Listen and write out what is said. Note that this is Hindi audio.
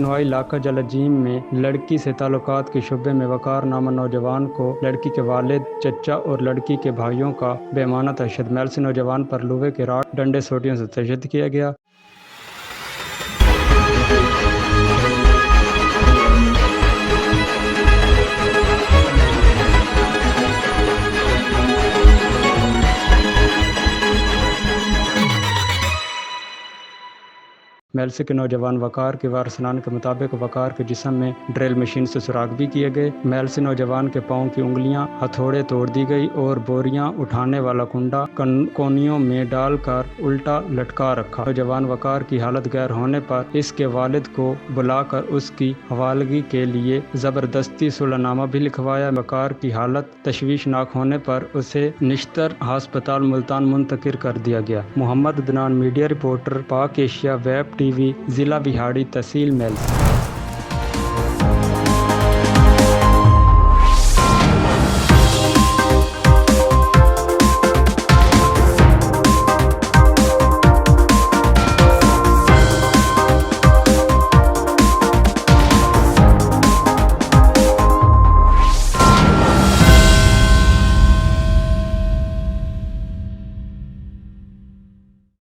सुनवाई इलाका जलाजीम में लड़की से ताल्लुकात के शुबे में वकार नामा नौजवान को लड़की के वालिद, चचा और लड़की के भाइयों का बेमाना तशद्दुद। महल से नौजवान पर लोहे के रॉड, डंडे, सोटियों से तशद्दुद किया गया। मेलसे के नौजवान वकार के वारसनान के मुताबिक वकार के जिस्म में ड्रिल मशीन से सुराख भी किए गए। मेलसे नौजवान के पाँव की उंगलियां हथौड़े तोड़ दी गई और बोरियां उठाने वाला कुंडा कोनियों में डालकर उल्टा लटका रखा। नौजवान वकार की हालत गैर होने पर इसके वालिद को बुलाकर उसकी हवालगी के लिए जबरदस्ती सुलहनामा भी लिखवाया। वकार की हालत तशवीशनाक होने पर उसे निश्तर अस्पताल मुल्तान मुंतकिल कर दिया गया। मोहम्मद अदनान, मीडिया रिपोर्टर, पाक एशिया वेब टीवी, जिला बिहाड़ी, तहसील मेल।